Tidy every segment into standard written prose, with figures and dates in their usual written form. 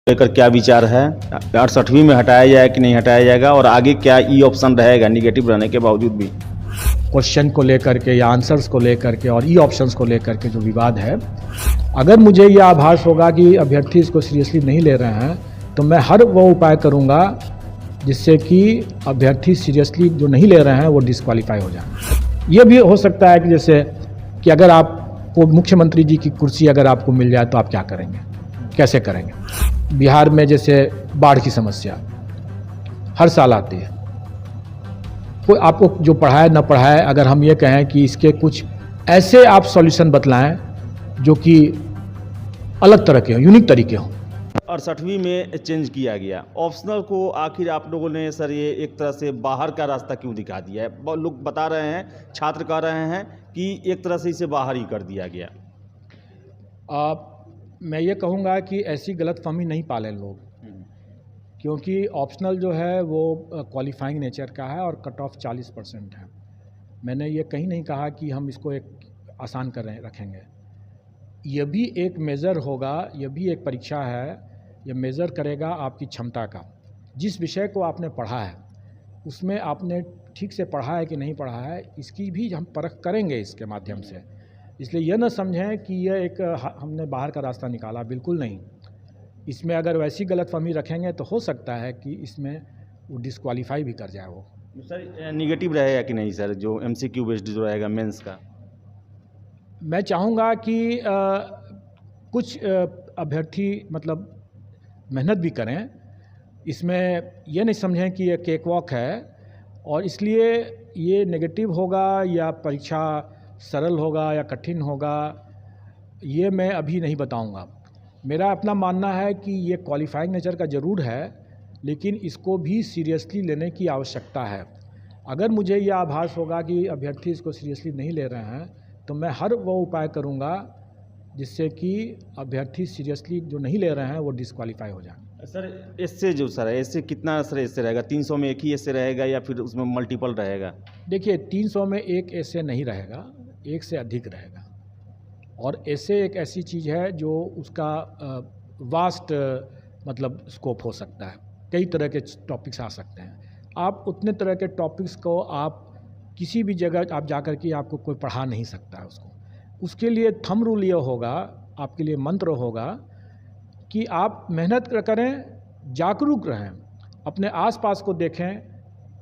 लेकर क्या विचार है? 68वीं में हटाया जाए कि नहीं हटाया जाएगा, और आगे क्या ई ऑप्शन रहेगा निगेटिव रहने के बावजूद भी? क्वेश्चन को लेकर के या आंसर्स को लेकर के और ई ऑप्शंस को लेकर के जो विवाद है, अगर मुझे यह आभास होगा कि अभ्यर्थी इसको सीरियसली नहीं ले रहे हैं तो मैं हर वो उपाय करूंगा जिससे कि अभ्यर्थी सीरियसली जो नहीं ले रहे हैं वो डिस्क्वालीफाई हो जाए। ये भी हो सकता है कि जैसे कि अगर आपको मुख्यमंत्री जी की कुर्सी अगर आपको मिल जाए तो आप क्या करेंगे, कैसे करेंगे। बिहार में जैसे बाढ़ की समस्या हर साल आती है, कोई आपको जो पढ़ाए न पढ़ाए, अगर हम ये कहें कि इसके कुछ ऐसे आप सॉल्यूशन बतलाएं जो कि अलग तरह के हों, यूनिक तरीके हों। 68वीं में चेंज किया गया ऑप्शनल को, आखिर आप लोगों ने सर ये एक तरह से बाहर का रास्ता क्यों दिखा दिया है? बहुत लोग बता रहे हैं, छात्र कह रहे हैं कि एक तरह से इसे बाहर ही कर दिया गया। मैं ये कहूँगा कि ऐसी गलतफहमी नहीं पालें लोग, क्योंकि ऑप्शनल जो है वो क्वालिफाइंग नेचर का है और कट ऑफ 40% है। मैंने ये कहीं नहीं कहा कि हम इसको एक आसान कर रखेंगे। यह भी एक मेज़र होगा, यह भी एक परीक्षा है, यह मेज़र करेगा आपकी क्षमता का। जिस विषय को आपने पढ़ा है उसमें आपने ठीक से पढ़ा है कि नहीं पढ़ा है, इसकी भी हम परख करेंगे इसके माध्यम से। इसलिए यह न समझें कि यह एक हमने बाहर का रास्ता निकाला, बिल्कुल नहीं। इसमें अगर वैसी गलतफहमी रखेंगे तो हो सकता है कि इसमें वो डिस्क्वालीफाई भी कर जाए। वो सर निगेटिव रहेगा कि नहीं सर, जो MCQ बेस्ड जो रहेगा मेंस का? मैं चाहूँगा कि कुछ अभ्यर्थी मतलब मेहनत भी करें, इसमें यह नहीं समझें कि यह केक वॉक है और इसलिए ये नेगेटिव होगा या परीक्षा सरल होगा या कठिन होगा, ये मैं अभी नहीं बताऊंगा। मेरा अपना मानना है कि ये क्वालिफाइंग नेचर का ज़रूर है, लेकिन इसको भी सीरियसली लेने की आवश्यकता है। अगर मुझे यह आभास होगा कि अभ्यर्थी इसको सीरियसली नहीं ले रहे हैं तो मैं हर वो उपाय करूंगा जिससे कि अभ्यर्थी सीरियसली जो नहीं ले रहे हैं वो डिस्क्वालीफाई हो जाए। सर इससे जो सर है, इससे कितना सर इससे रहेगा? 300 में एक ही ऐसे रहेगा या फिर उसमें मल्टीपल रहेगा? देखिए, 300 में एक ऐसे नहीं रहेगा, एक से अधिक रहेगा। और ऐसे एक ऐसी चीज़ है जो उसका वास्ट मतलब स्कोप हो सकता है, कई तरह के टॉपिक्स आ सकते हैं। आप उतने तरह के टॉपिक्स को आप किसी भी जगह आप जाकर के आपको कोई पढ़ा नहीं सकता है उसको। उसके लिए थंब रूल ये होगा, आपके लिए मंत्र होगा कि आप मेहनत करें, जागरूक रहें, अपने आसपास को देखें,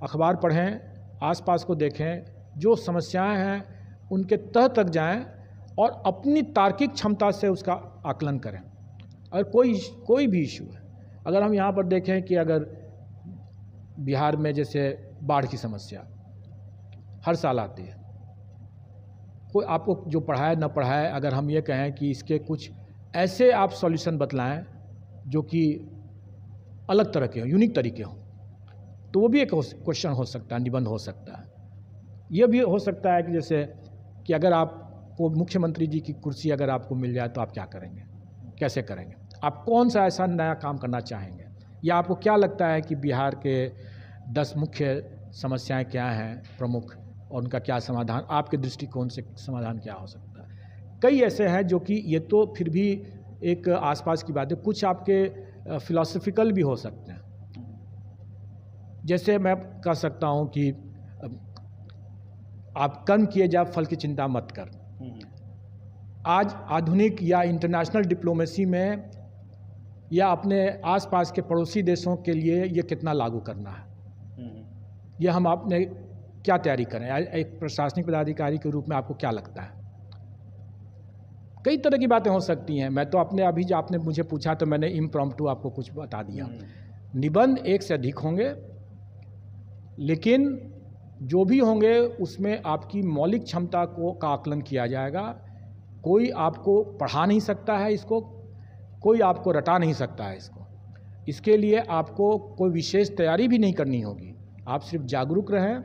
अखबार पढ़ें, आसपास को देखें, जो समस्याएं हैं उनके तह तक जाएं और अपनी तार्किक क्षमता से उसका आकलन करें। और कोई भी इशू है, अगर हम यहाँ पर देखें कि अगर बिहार में जैसे बाढ़ की समस्या हर साल आती है, कोई आपको जो पढ़ाए न पढ़ाए, अगर हम ये कहें कि इसके कुछ ऐसे आप सॉल्यूशन बतलाएं जो कि अलग तरह के हों, यूनिक तरीके हों, तो वो भी एक क्वेश्चन हो सकता है, निबंध हो सकता है। ये भी हो सकता है कि जैसे कि अगर आपको मुख्यमंत्री जी की कुर्सी अगर आपको मिल जाए तो आप क्या करेंगे, कैसे करेंगे, आप कौन सा ऐसा नया काम करना चाहेंगे, या आपको क्या लगता है कि बिहार के 10 मुख्य समस्याएं क्या हैं प्रमुख, और उनका क्या समाधान, आपके दृष्टिकोण से समाधान क्या हो सकता है। कई ऐसे हैं जो कि ये तो फिर भी एक आसपास की बात है, कुछ आपके फिलॉसफिकल भी हो सकते हैं। जैसे मैं कह सकता हूँ कि आप कर्म किए जा फल की चिंता मत कर। आज आधुनिक या इंटरनेशनल डिप्लोमेसी में या अपने आसपास के पड़ोसी देशों के लिए ये कितना लागू करना है, यह हम आपने क्या तैयारी करें। एक प्रशासनिक पदाधिकारी के रूप में आपको क्या लगता है? कई तरह की बातें हो सकती हैं। मैं तो अपने अभी जो आपने मुझे पूछा तो मैंने इम्प्रॉम्प्टू आपको कुछ बता दिया। निबंध एक से अधिक होंगे, लेकिन जो भी होंगे उसमें आपकी मौलिक क्षमता का आकलन किया जाएगा। कोई आपको पढ़ा नहीं सकता है इसको, कोई आपको रटा नहीं सकता है इसको। इसके लिए आपको कोई विशेष तैयारी भी नहीं करनी होगी। आप सिर्फ जागरूक रहें,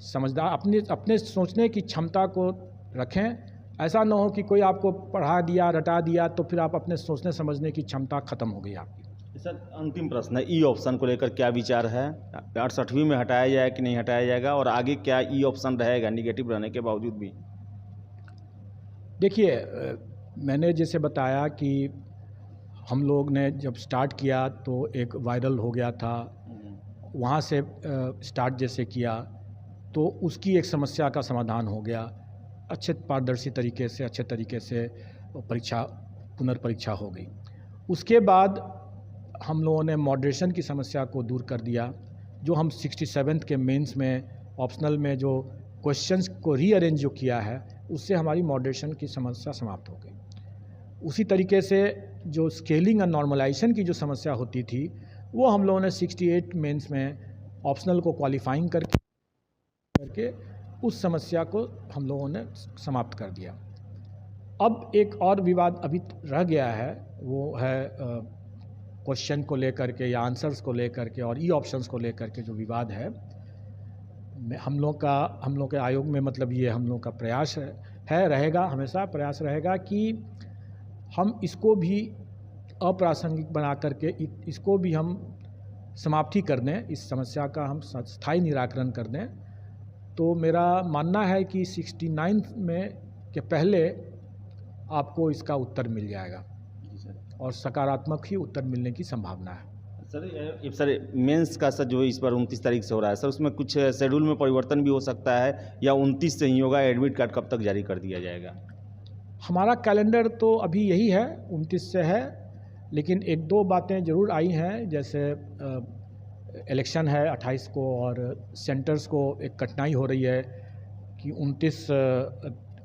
समझदार, अपने सोचने की क्षमता को रखें। ऐसा ना हो कि कोई आपको पढ़ा दिया, रटा दिया तो फिर आप अपने सोचने समझने की क्षमता खत्म हो गई आपकी। सर अंतिम प्रश्न है, ई ऑप्शन को लेकर क्या विचार है? 68वीं में हटाया जाए कि नहीं हटाया जाएगा, और आगे क्या ई ऑप्शन रहेगा निगेटिव रहने के बावजूद भी? देखिए, मैंने जैसे बताया कि हम लोग ने जब स्टार्ट किया तो एक वायरल हो गया था, वहाँ से स्टार्ट जैसे किया तो उसकी एक समस्या का समाधान हो गया, अच्छे पारदर्शी तरीके से, अच्छे तरीके से परीक्षा पुनर्परीक्षा हो गई। उसके बाद हम लोगों ने मॉडरेशन की समस्या को दूर कर दिया, जो हम 67th के मेंस में ऑप्शनल में जो क्वेश्चंस को रीअरेंज जो किया है, उससे हमारी मॉडरेशन की समस्या समाप्त हो गई। उसी तरीके से जो स्केलिंग और नॉर्मलाइजेशन की जो समस्या होती थी, वो हम लोगों ने 68 मेंस में ऑप्शनल को क्वालिफाइंग करके उस समस्या को हम लोगों ने समाप्त कर दिया। अब एक और विवाद अभी रह गया है, वो है क्वेश्चन को लेकर के या आंसर्स को लेकर के और ई ऑप्शंस को लेकर के जो विवाद है। हम लोग के आयोग में मतलब ये हम लोग का प्रयास है रहेगा, हमेशा प्रयास रहेगा कि हम इसको भी अप्रासंगिक बना करके इसको भी हम समाप्ति कर दें, इस समस्या का हम स्थायी निराकरण कर दें। तो मेरा मानना है कि 69 में के पहले आपको इसका उत्तर मिल जाएगा और सकारात्मक ही उत्तर मिलने की संभावना है। सर मेंस का सर जो इस बार 29 तारीख से हो रहा है सर, उसमें कुछ शेड्यूल में परिवर्तन भी हो सकता है या 29 से ही होगा? एडमिट कार्ड कब तक जारी कर दिया जाएगा? हमारा कैलेंडर तो अभी यही है, 29 से है, लेकिन एक दो बातें ज़रूर आई हैं, जैसे इलेक्शन है 28 को और सेंटर्स को एक कठिनाई हो रही है कि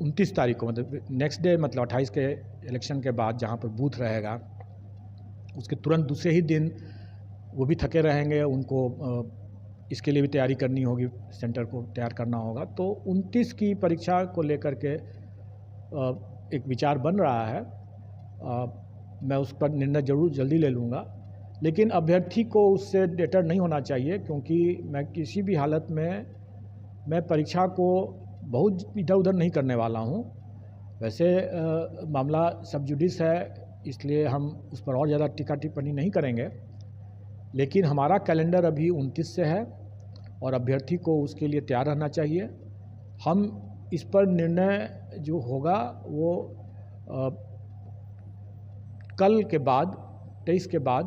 29 तारीख को मतलब नेक्स्ट डे, मतलब 28 के इलेक्शन के बाद जहाँ पर बूथ रहेगा उसके तुरंत दूसरे ही दिन वो भी थके रहेंगे, उनको इसके लिए भी तैयारी करनी होगी, सेंटर को तैयार करना होगा। तो 29 की परीक्षा को लेकर के एक विचार बन रहा है, मैं उस पर निर्णय जरूर जल्दी ले लूँगा, लेकिन अभ्यर्थी को उससे डेटर नहीं होना चाहिए, क्योंकि मैं किसी भी हालत में मैं परीक्षा को बहुत इधर उधर नहीं करने वाला हूँ। वैसे मामला सब जुडिस है, इसलिए हम उस पर और ज़्यादा टीका टिप्पणी नहीं करेंगे, लेकिन हमारा कैलेंडर अभी 29 से है और अभ्यर्थी को उसके लिए तैयार रहना चाहिए। हम इस पर निर्णय जो होगा वो कल के बाद 23 के बाद